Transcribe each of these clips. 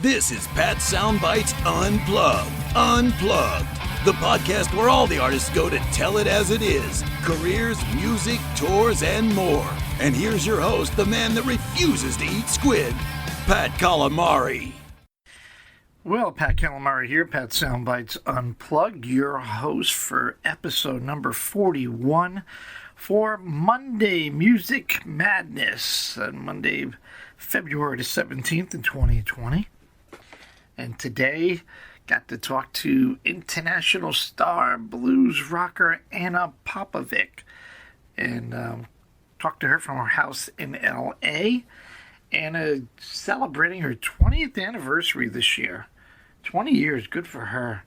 This is Pat Soundbites Unplugged. Unplugged. The podcast where all the artists go to tell it as it is. Careers, music, tours, and more. And here's your host, the man that refuses to eat squid, Pat Calamari. Well, Pat Calamari here, Pat Soundbites Unplugged, your host for episode number 41 for Monday Music Madness, on Monday, February the 17th in 2020. And today, got to talk to international star blues rocker Ana Popovic, and talked to her from her house in L.A. Anna celebrating her 20th anniversary this year. 20 years, good for her.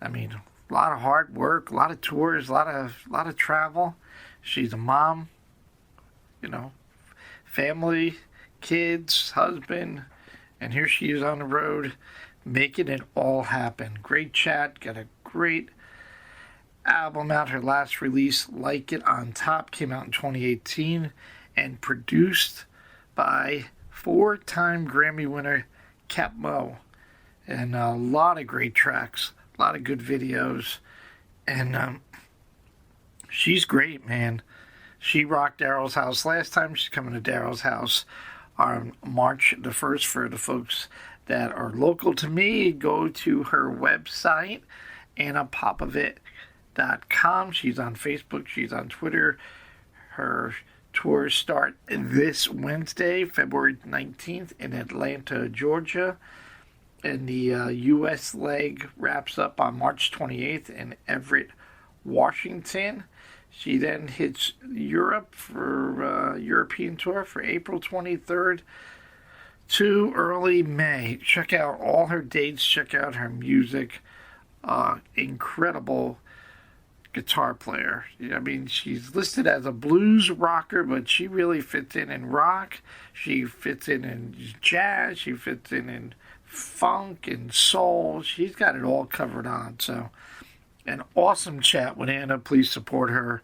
I mean, a lot of hard work, a lot of tours, a lot of travel. She's a mom, family, kids, husband, and here she is on the road making it all happen. Great chat, got a great album out. Her last release, Like It on Top, came out in 2018 and produced by four-time Grammy winner Cap Mo. And a lot of great tracks, a lot of good videos. And she's great, man. She rocked Daryl's house last time. She's coming to Daryl's house on March the 1st. For the folks that are local to me, go to her website, anapopovic.com. She's on Facebook. She's on Twitter. Her tours start this Wednesday, February 19th in Atlanta, Georgia. And the U.S. leg wraps up on March 28th in Everett, Washington. She then hits Europe for European tour for April 23rd to early May. Check out all her dates. Check out her music. Incredible guitar player. I mean, she's listed as a blues rocker, but she really fits in rock. She fits in jazz. She fits in funk and soul. She's got it all covered on. So, an awesome chat with Anna. Please support her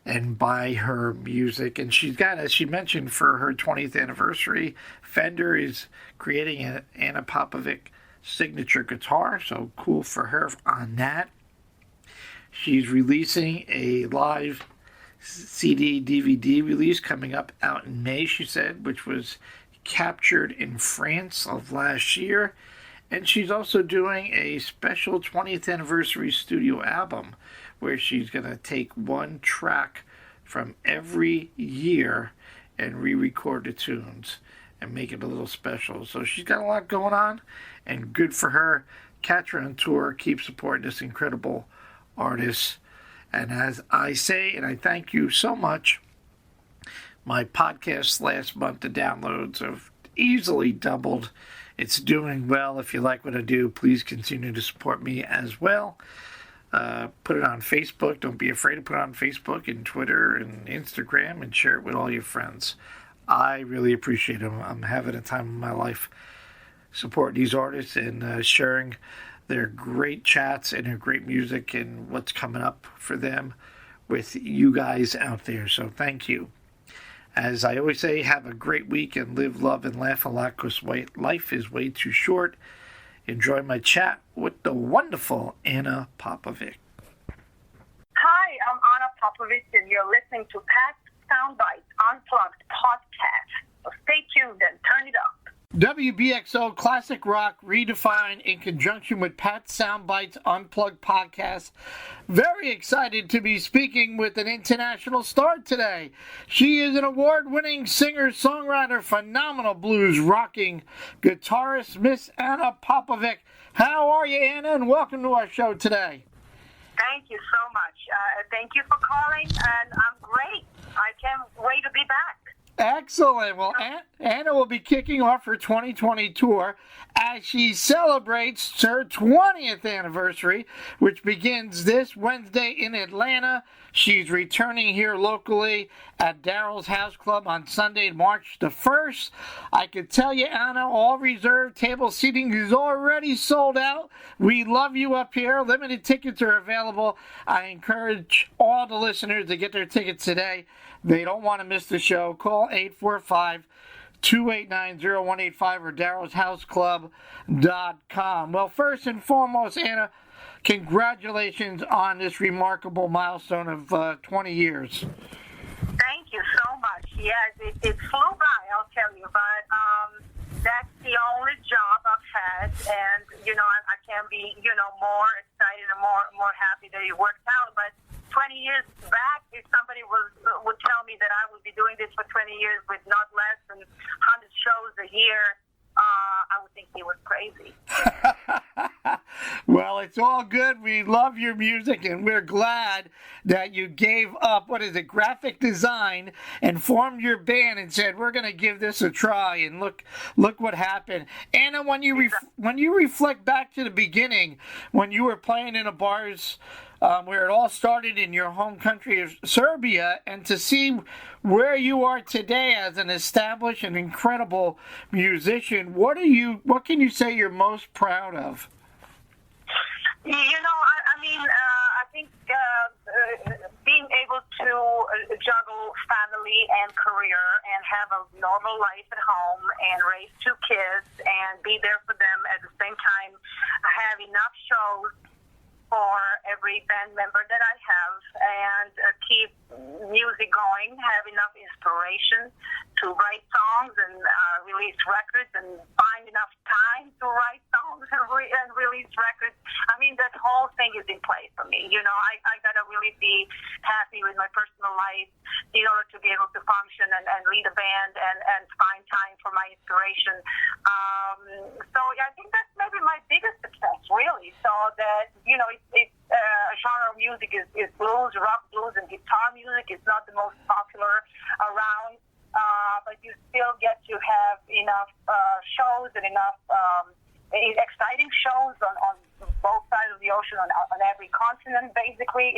and buy her music. And she's got, as she mentioned, for her 20th anniversary, Fender is creating an Ana Popovic signature guitar. So cool for her on that. She's releasing a live CD, DVD release coming up out in May, she said, which was captured in France of last year. And she's also doing a special 20th anniversary studio album where she's going to take one track from every year and re-record the tunes and make it a little special. So she's got a lot going on, and good for her. Catch her on tour. Keep supporting this incredible artist. And as I say, and I thank you so much, my podcast last month, the downloads have easily doubled. It's doing well. If you like what I do, please continue to support me as well. Put it on Facebook. Don't be afraid to put it on Facebook and Twitter and Instagram and share it with all your friends. I really appreciate it. I'm having a time of my life supporting these artists and sharing their great chats and their great music and what's coming up for them with you guys out there. So thank you. As I always say, have a great week and live, love, and laugh a lot, because life is way too short. Enjoy my chat with the wonderful Ana Popovic. Hi, I'm Ana Popovic, and you're listening to Pat Soundbites Unplugged podcast. So stay tuned and turn it up. WBXO Classic Rock Redefined in conjunction with Pat Soundbites Unplugged podcast. Very excited to be speaking with an international star today. She is an award-winning singer, songwriter, phenomenal blues rocking guitarist, Miss Ana Popovic. How are you, Anna? And welcome to our show today. Thank you so much. Thank you for calling, and I'm great. I can't wait to be back. Excellent. Well, Anna will be kicking off her 2020 tour as she celebrates her 20th anniversary, which begins this Wednesday in Atlanta. She's returning here locally at Daryl's House Club on Sunday, March the 1st. I can tell you, Anna, all reserved table seating is already sold out. We love you up here. Limited tickets are available. I encourage all the listeners to get their tickets today. They don't want to miss the show. Call 845 289-0185 or darylshouseclub.com. Well, first and foremost, Anna, congratulations on this remarkable milestone of 20 years. Thank you so much. Yes, it flew by, I'll tell you, but that's the only job I've had, and, I can't be, more excited and more happy that it worked out, but 20 years back, if somebody would tell me that I would be doing this for 20 years with not less than 100 shows a year, I would think he was crazy. Well, it's all good. We love your music, and we're glad that you gave up, graphic design, and formed your band and said, we're going to give this a try, and look what happened. Anna, when you reflect back to the beginning, when you were playing in the bars where it all started in your home country of Serbia, and to see where you are today as an established and incredible musician, what can you say you're most proud of? I think being able to juggle family and career and have a normal life at home and raise 2 kids and be there for them at the same time, have enough shows for every band member that I have, and keep music going, have enough inspiration to write songs and release records, and find enough time to write songs and release records. I mean, that whole thing is in place for me. I gotta really be happy with my personal life in order to be able to function and lead a band and find time for my inspiration. So I think that's maybe my biggest success, really. So that, it's a genre of music is blues, rock blues, and guitar music. It's not the most popular around, but you still get to have enough shows and enough exciting shows on both sides of the ocean, on every continent, basically.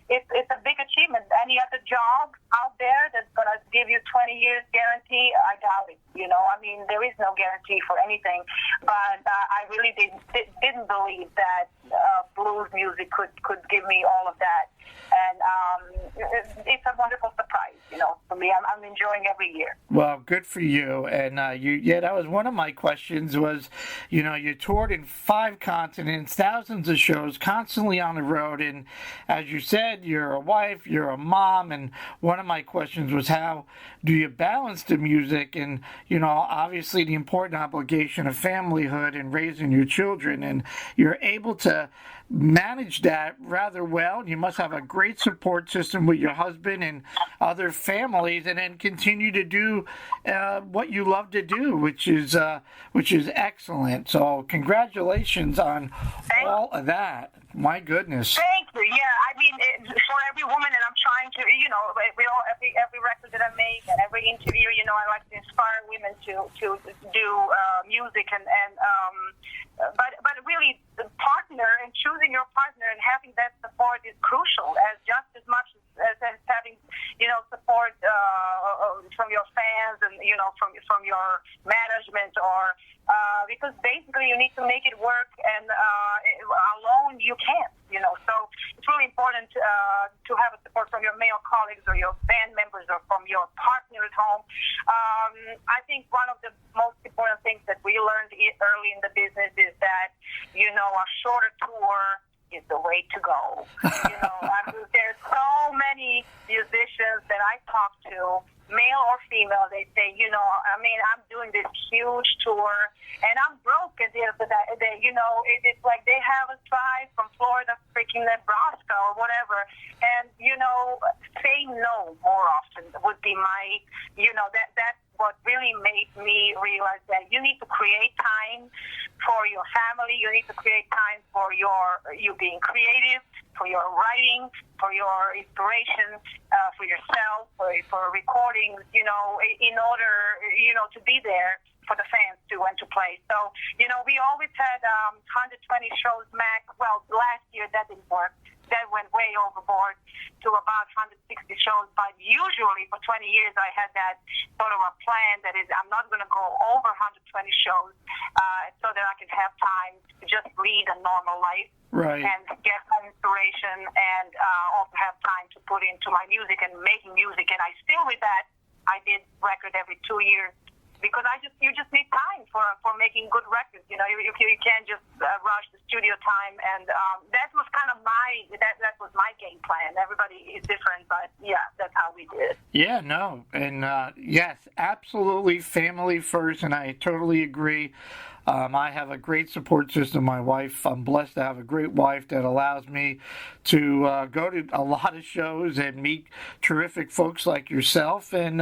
It's a big achievement. Any other job out there that's going to give you 20 years guarantee, I doubt it. There is no guarantee for anything, but I really didn't believe that blues music could give me all of that. And it's a wonderful surprise, for me. I'm enjoying every year. Well, good for you. And that was one of my questions was, you toured in 5 continents, thousands of shows, constantly on the road. And as you said, you're a wife, you're a mom. And one of my questions was, how do you balance the music and, obviously the important obligation of familyhood and raising your children? And you're able to manage that rather well. You must have a great support system with your husband and other families, and then continue to do what you love to do, which is excellent. So congratulations on all of that. My goodness. Thank you. Yeah, for every woman, and I'm trying to, every record that I make and every interview, I like to inspire women to do music but really the partner and choosing your partner and having that support is crucial, as just as much as having support from your fans and from your management, or because basically you need to make it work, and alone you can't. So it's really important to have a support from your male colleagues or your band members or from your partner at home. I think one of the most important things that we learned early in the business is that, a shorter tour is the way to go. There's so many musicians that I talk to, male or female, they say, I'm doing this huge tour and I'm broke at the end of the day. It's like they have a drive from Florida, freaking Nebraska or whatever. And, saying no more often would be my, that's what really made me realize that you need to create time for your family. You need to create time for you being creative, for your writing, for your inspiration, for yourself, for recordings, in order, to be there for the fans too and to play. So, we always had 120 shows max. Well, last year that didn't work. That went way overboard to about 160 shows. But usually for 20 years I had that sort of a plan that is, I'm not going to go over 120 shows so that I can have time to just lead a normal life. Right. And get some inspiration and also have time to put into my music and making music. And I still, with that, I did record every 2 years. because you just need time for making good records. You can't just rush the studio time, and that was kind of that was my game plan. Everybody is different, but yeah, that's how we did. Yeah, no, and yes, absolutely family first, and I totally agree. I have a great support system. My wife, I'm blessed to have a great wife that allows me to go to a lot of shows and meet terrific folks like yourself, and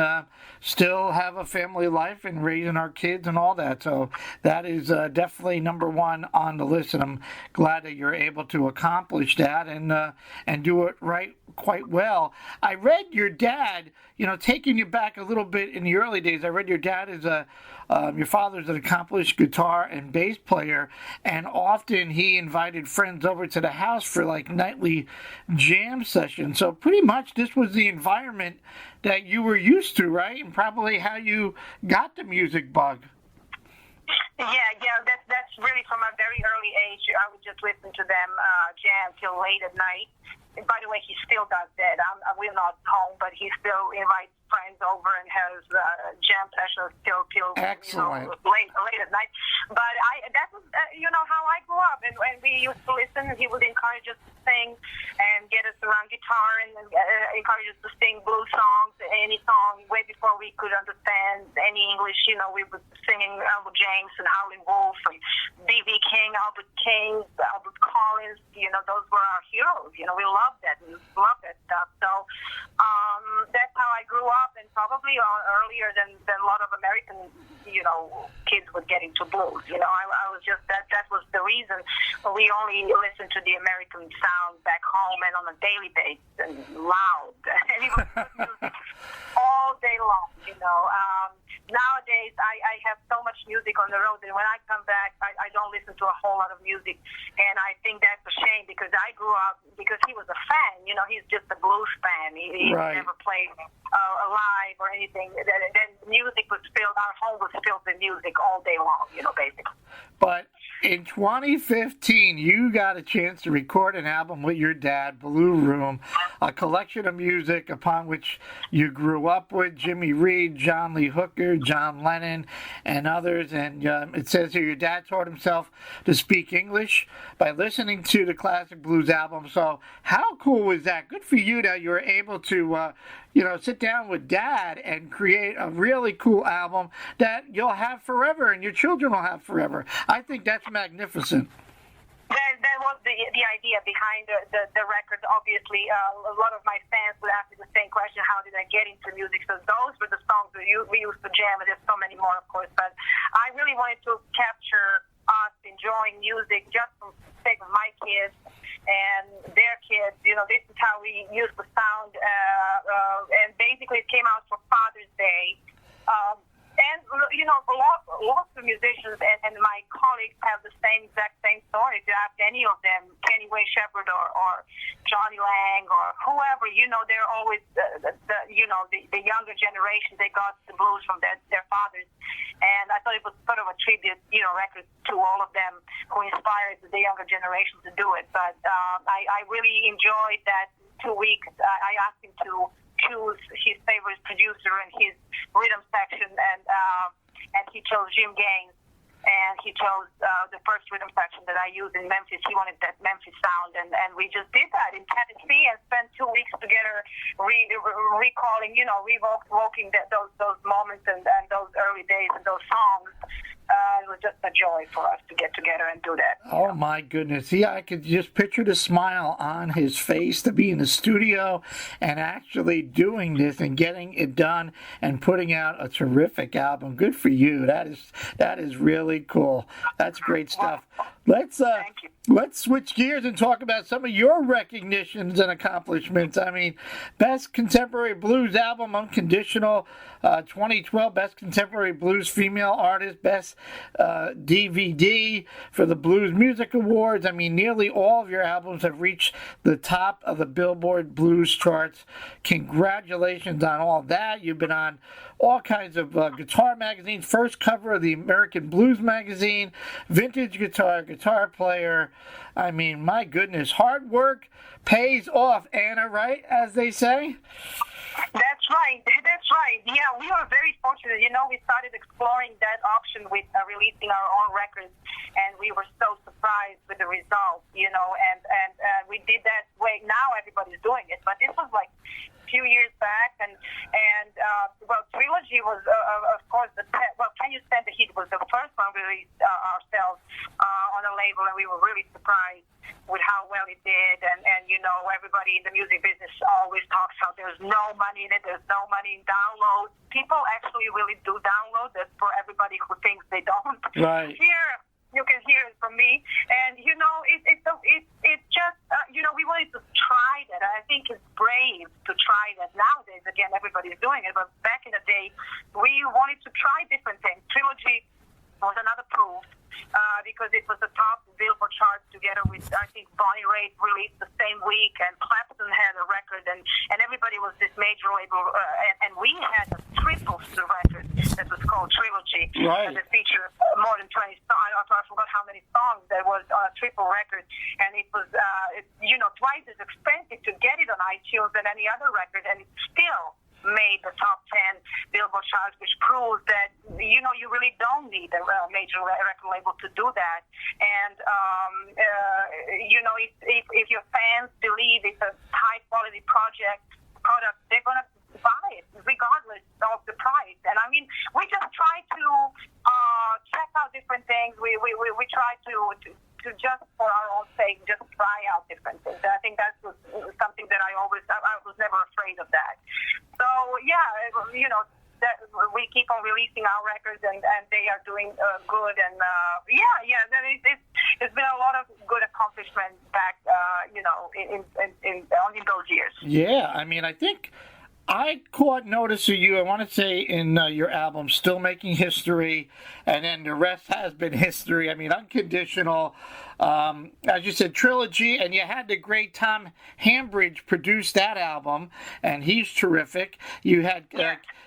still have a family life and raising our kids and all that. So that is definitely number one on the list, and I'm glad that you're able to accomplish that and do it right quite well. I read your dad, taking you back a little bit in the early days, I read your dad is your father's an accomplished guitar and bass player, and often he invited friends over to the house for like nightly jam sessions. So pretty much this was the environment that you were used to, right? And probably how you got the music bug. Yeah, that's really from a very early age. I would just listen to them jam till late at night. And by the way, he still does that. We're not home, but he still invites friends over and has jam sessions till Excellent. Late at night. But that was how I grew up, and when we used to listen, he would encourage us to sing and get us around guitar and encourage us to sing blues songs, any song, way before we could understand any English. We were singing Albert James and Howlin' Wolf and B.B. King, Albert King, Albert Collins. Those were our heroes. We loved that. We loved that stuff. So that's how I grew up, and probably earlier than a lot of American, kids would get into blues. I was just that was the reason. We only listened to the American sound back home and on a daily basis and loud. And it was good music all day long. Nowadays I have so much music on the road, and when I come back, I don't listen to a whole lot of music, and I think that's a shame because I grew up because he was a fan. He's just a blues fan. He Right. never played live or anything. Then music was filled. Our home was filled with music all day long. Basically. But in 2015, you got a chance to record an album with your dad, Blue Room, a collection of music upon which you grew up with Jimmy Reed, John Lee Hooker, John Lennon, and others. And it says here your dad taught himself to speak English by listening to the classic blues album. So how cool was that? Good for you that you were able to sit down with Dad and create a really cool album that you'll have forever and your children will have forever. I think that's magnificent. That was the idea behind the record. Obviously, a lot of my fans would ask me the same question: how did I get into music? So those were the songs we used to jam, and there's so many more, of course. But I really wanted to capture us enjoying music just from the sake of my kids and their kids. This is how we used to sound, and basically it came out for Father's Day. And lots of musicians and my colleagues have the exact same story. If you ask any of them, Kenny Wayne Shepherd or Johnny Lang or whoever, they're always the younger generation. They got the blues from their fathers, and I thought it was sort of a tribute, record to all of them who inspired the younger generation to do it. But I really enjoyed that 2 weeks. I asked him to choose his favorite producer and his rhythm section, and he chose Jim Gaines, and he chose the first rhythm section that I used in Memphis. He wanted that Memphis sound, and we just did that in Tennessee and spent 2 weeks together recalling, revoking those moments and those early days and those songs. It was just a joy for us to get together and do that. Oh, my goodness. Yeah, I could just picture the smile on his face to be in the studio and actually doing this and getting it done and putting out a terrific album. Good for you. That is really cool. That's great stuff. Let's switch gears and talk about some of your recognitions and accomplishments. I mean, Best Contemporary Blues Album, Unconditional, 2012 Best Contemporary Blues Female Artist, Best DVD for the Blues Music Awards. I mean, nearly all of your albums have reached the top of the Billboard Blues charts. Congratulations on all that. You've been on all kinds of guitar magazines, first cover of the American Blues magazine, Vintage Guitar, Guitar Player. I mean, my goodness, hard work pays off, Anna, right, as they say? That's right. That's right. Yeah, we were very fortunate. You know, we started exploring that option with releasing our own records, and we were so surprised with the results. You know, and we did that way. Now everybody's doing it, but this was like a few years back, and well, Trilogy was of course Can You Stand the Heat was the first one we released ourselves on a label, and we were really surprised with how well it did, and you know, everybody in the music business always talks how there's no money in it, there's no money in downloads. People actually really do download. That's for everybody who thinks they don't. Right. Here, you can hear it from me, and you know, it's just you know, we wanted to try that. I think it's brave to try that. Nowadays, again, everybody's doing it, but back in the day, we wanted to try different things. Trilogy was another proof. Because it was the top Billboard charts together with, I think, Bonnie Raitt released the same week, and Clapton had a record, and everybody was this major label, and we had a triple record that was called Trilogy, right, that featured more than 20 songs. I forgot how many songs there was on a triple record, and it was, you know, twice as expensive to get it on iTunes than any other record, and it still made the top 10 Billboard charts, which proves that, you know, you really don't need a major record label to do that. And, you know, if your fans believe it's a high-quality product, they're going to buy it regardless of the price. And, I mean, we just try to check out different things. We try to just for our own sake, just try out different things. And I think that's something that I was never afraid of that. So, yeah, you know, that we keep on releasing our records, and they are doing good. And, it's been a lot of good accomplishments back, you know, in those years. Yeah, I mean, I think I caught notice of you, I want to say, in your album, Still Making History, and then the rest has been history. I mean, Unconditional, as you said, Trilogy, and you had the great Tom Hambridge produce that album, and he's terrific. You had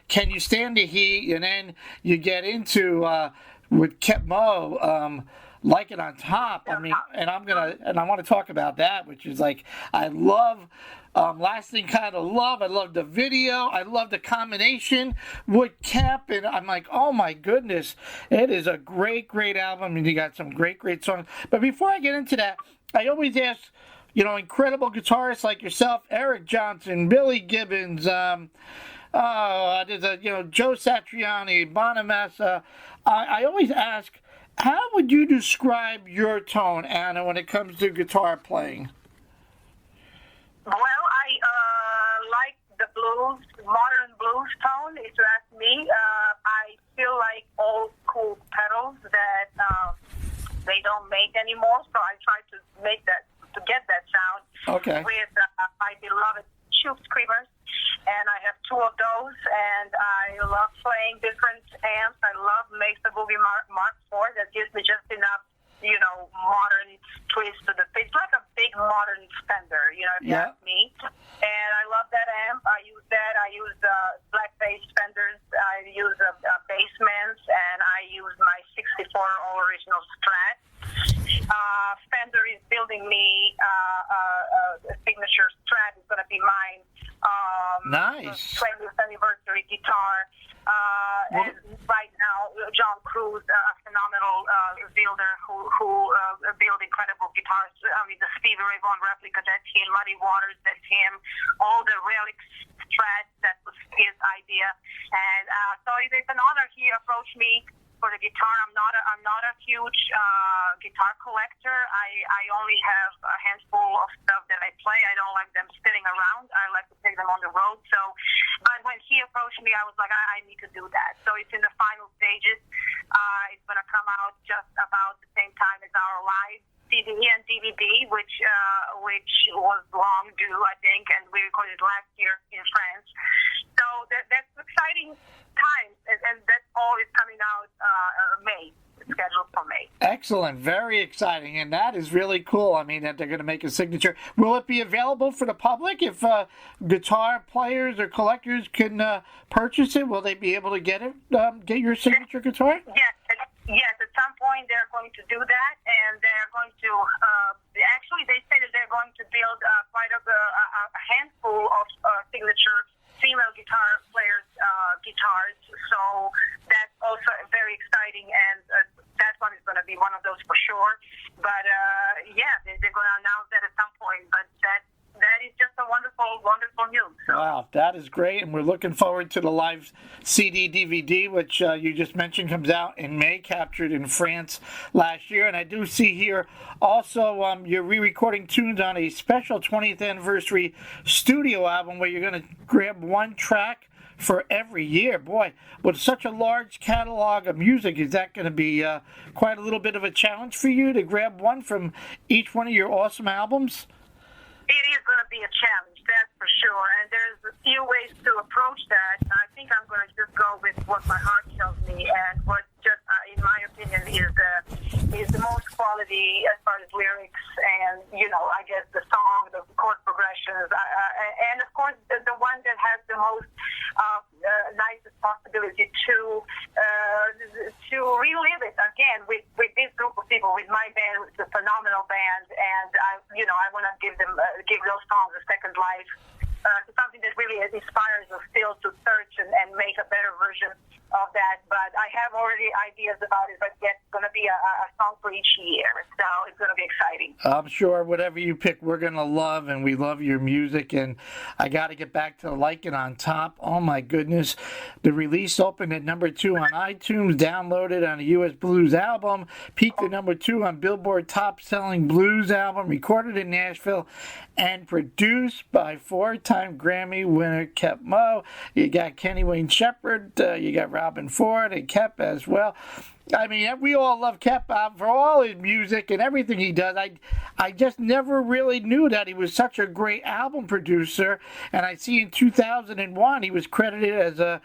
Can You Stand the Heat, and then you get into, with Kep Mo, Like It on Top. I mean, and I want to talk about that, which is like, I love Lasting Kind of Love. I love the video. I love the combination with Kep, and I'm like, oh my goodness, it is a great, great album, and you got some great, great songs. But before I get into that, I always ask, you know, incredible guitarists like yourself, Eric Johnson, Billy Gibbons, there's Joe Satriani, Bonamassa. I always ask, how would you describe your tone, Anna, when it comes to guitar playing? Well, I like the blues, modern blues tone, if you ask me. I feel like old school pedals that they don't make anymore, so I try to make that, to get that sound with my beloved Tube Screamers. And I have two of those, and I love playing different amps. I love Mesa Boogie Mark IV. That gives me just enough, you know, modern twist to the face. It's like a big modern Fender, you know, if you ask me. And I love that amp. I use that. I use black bass Fenders. I use Bassmans, and I use my 64 all original Strat. Fender is building me a signature Strat. It's going to be mine. Nice. 20th anniversary guitar. And right now, John Cruz, a phenomenal builder who build incredible guitars. I mean, the Stevie Ray Vaughan replica, that's him. Muddy Waters, that's him. All the Relics Strats, that was his idea. And so it's an honor. He approached me for the guitar. I'm not a huge guitar collector. I only have a handful of stuff that I play. I don't like them sitting around. I like to take them on the road. So, but when he approached me, I was like, I need to do that. So it's in the final stages. It's going to come out just about the same time as our live CD and DVD, which was long due, I think, and we recorded last year in France. So that's exciting times, and that all is coming out May. It's scheduled for May. Excellent, very exciting, and that is really cool. I mean, that they're going to make a signature. Will it be available for the public if guitar players or collectors can purchase it? Will they be able to get it? Get your signature guitar? Yes, at some point they're going to do that, and they're going to, actually they say that they're going to build quite a handful of signature female be one of those for sure. But yeah, they're going to announce that at some point. But that is just a wonderful, wonderful news. So. Wow, that is great, and we're looking forward to the live CD DVD, which you just mentioned comes out in May, captured in France last year. And I do see here also you're re-recording tunes on a special 20th anniversary studio album where you're going to grab one track for every year. Boy, with such a large catalog of music, is that going to be quite a little bit of a challenge for you to grab one from each one of your awesome albums? It is going to be a challenge, that's for sure. And there's a few ways to approach that. I think I'm going to just go with what my heart tells me and what just, in my opinion, is the most quality as far as lyrics and, I guess the song, the chord progressions, and of course the one that has the most nicest possibility to relive it again with this group of people, with my band. It's a phenomenal band, and I want to give those songs a second life. To something that really inspires us still to search and make a better version of that. But I have already ideas about it, but yes, it's going to be a song for each year. So it's going to be exciting. I'm sure whatever you pick, we're going to love, and we love your music. And I got to get back to Like It on Top. Oh, my goodness. The release opened at number 2 on iTunes, downloaded on a U.S. Blues album, peaked at number 2 on Billboard Top Selling Blues album, recorded in Nashville, and produced by 4-time Grammy winner Kep Mo. You got Kenny Wayne Shepherd, you got Robin Ford and Kep as well. I mean, we all love Kep for all his music and everything he does. I just never really knew that he was such a great album producer. And I see in 2001 he was credited as a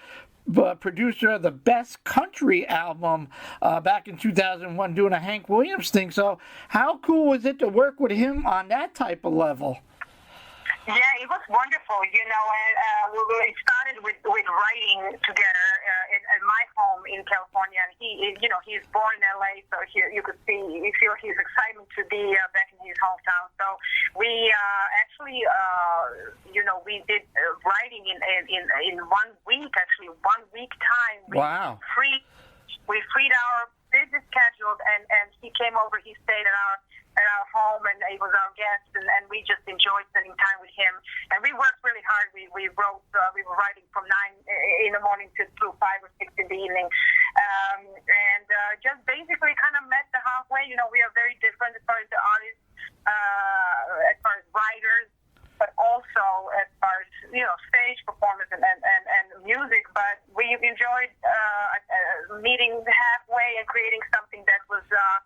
producer of the Best Country album back in 2001, doing a Hank Williams thing. So how cool was it to work with him on that type of level? Yeah, it was wonderful, and it started with writing together at my home in California. And he's born in LA, so here you could feel his excitement to be back in his hometown. So we actually, we did writing in 1 week, actually 1 week time. Wow. We freed our busy schedule, and he came over. He stayed at our home, and he was our guest, and we just enjoyed spending time with him. And we worked really hard. We wrote, we were writing from 9 in the morning through 5 or 6 in the evening, and just basically kind of met the halfway. We are very different as far as the artists, as far as writers, but also as far as stage performance and music. But we enjoyed meeting halfway and creating something that was a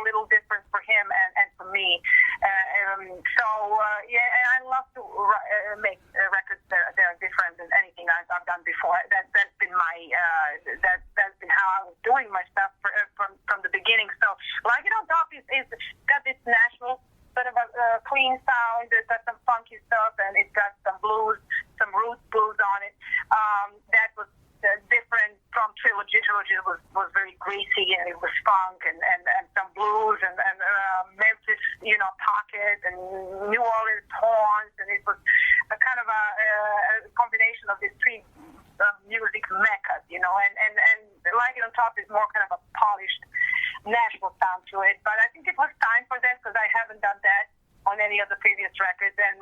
little different for him and for me. And I love to make records that are different than anything I've done before. That's been that's been how I was doing my stuff from the beginning. So Like It on Top is got this Nashville sort of a clean sound. It's got some funky stuff, and it's got some blues, some roots blues on it. That was different from Trilogy. Trilogy was very greasy, and it was funk and some blues and Memphis, pocket and New Orleans horns, and it was a kind of a combination of these three music meccas, and Like It on Top is more kind of a polished Nashville sound to it. But I think it was time for that because I haven't done that on any of the previous records, and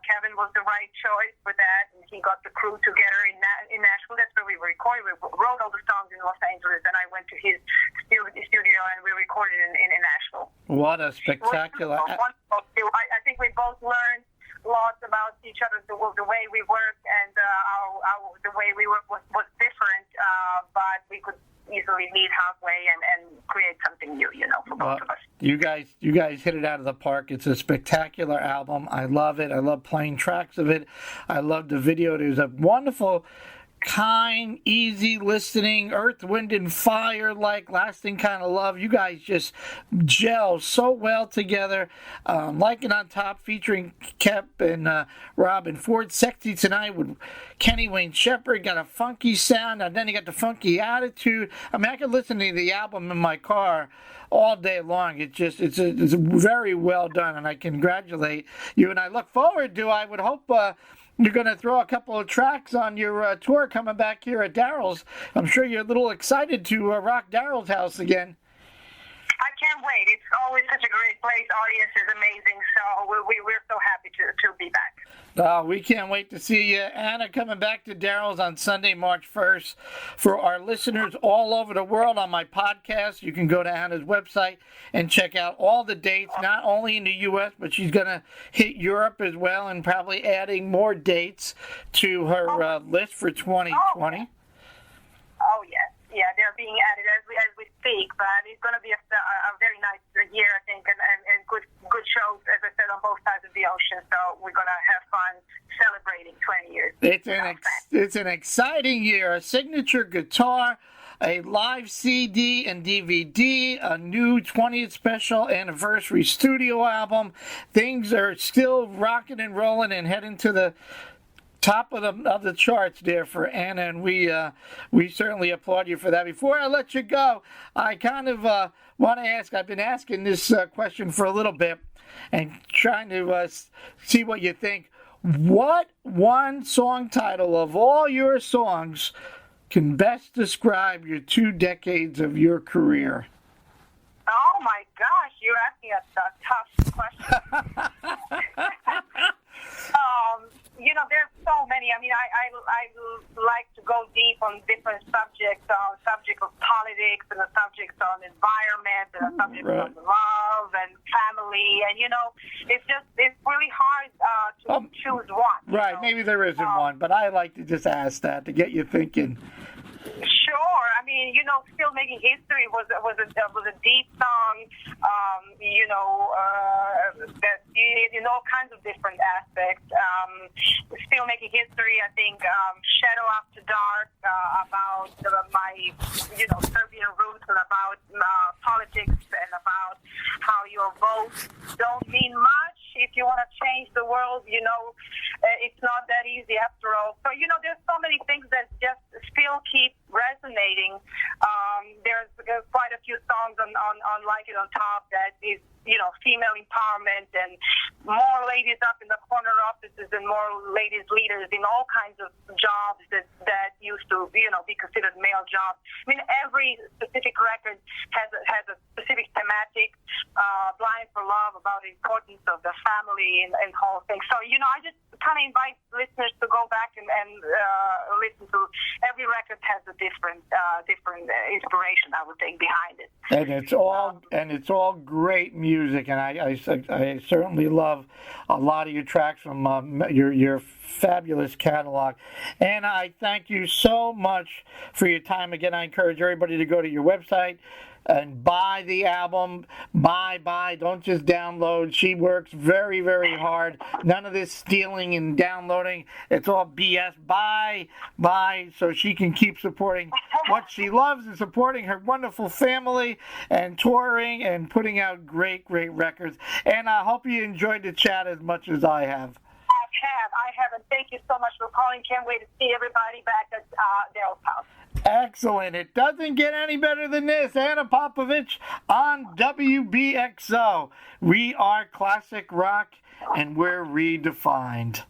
Kevin was the right choice for that, and he got the crew together in Nashville. That's where we recorded. We wrote all the songs in Los Angeles, and I went to his studio and we recorded in Nashville. What a spectacular! I think we both learned lots about each other, the way we worked, and the way we worked was different, but we could easily meet halfway and create something new, for both of us. You guys hit it out of the park. It's a spectacular album. I love it. I love playing tracks of it. I love the video. There's a wonderful, kind, easy listening, Earth, Wind, and Fire, lasting kind of love. You guys just gel so well together. Like It on Top, featuring Kep and Robin Ford. Sexy Tonight with Kenny Wayne Shepherd. Got a funky sound, and then you got the funky attitude. I mean, I could listen to the album in my car all day long. It's very well done, and I congratulate you. And I look forward to, I would hope, you're going to throw a couple of tracks on your tour coming back here at Daryl's. I'm sure you're a little excited to rock Daryl's house again. great. It's always such a great place. Audience is amazing. So we're so happy to be back. We can't wait to see you. Anna coming back to Daryl's on Sunday, March 1st. For our listeners all over the world on my podcast, you can go to Anna's website and check out all the dates, not only in the U.S., but she's going to hit Europe as well and probably adding more dates to her list for 2020. Oh, yes. Yeah, they're being added as we speak, but it's going to be a very nice year, I think, and good shows, as I said, on both sides of the ocean. So we're going to have fun celebrating 20 years. It's an exciting year. A signature guitar, a live CD and DVD, a new 20th special anniversary studio album. Things are still rocking and rolling and heading to the top of the charts there for Anna, and we certainly applaud you for that. Before I let you go, I kind of want to ask, I've been asking this question for a little bit and trying to see what you think. What one song title of all your songs can best describe your 2 decades of your career? Oh my gosh, you're asking a tough question. There's so many. I mean, I like to go deep on different subjects, subject of politics and the subjects on environment and the subjects on love and family. And, it's really hard to choose one. Right, maybe there isn't one, but I like to just ask that to get you thinking. Sure. I mean, Still Making History was a deep song, that in all kinds of different aspects. Still Making History, I think, Shadow After Dark, about my, Serbian roots and about politics and about how your votes don't mean much. If you want to change the world, it's not that easy after all. So, there's so many things that just still keep resonating. There's quite a few songs on Like It on Top that is, female empowerment and more ladies up in the corner offices and more ladies leaders in all kinds of jobs that used to, be considered male jobs. I mean, every specific record has a specific thematic. Blind for Love, about the importance of the family and whole thing. So, I just kind of invite listeners to go back and listen to every record has a different inspiration, I would think, behind it. And it's all great music, and I certainly love a lot of your tracks from your fabulous catalog. And I thank you so much for your time. Again, I encourage everybody to go to your website and buy the album. Buy. Don't just download. She works very, very hard. None of this stealing and downloading. It's all BS. Buy, so she can keep supporting what she loves and supporting her wonderful family and touring and putting out great, great records. And I hope you enjoyed the chat as much as I have. I have, and thank you so much for calling. Can't wait to see everybody back at Daryl's house. Excellent. It doesn't get any better than this. Ana Popovic on WBXO. We are classic rock, and we're redefined.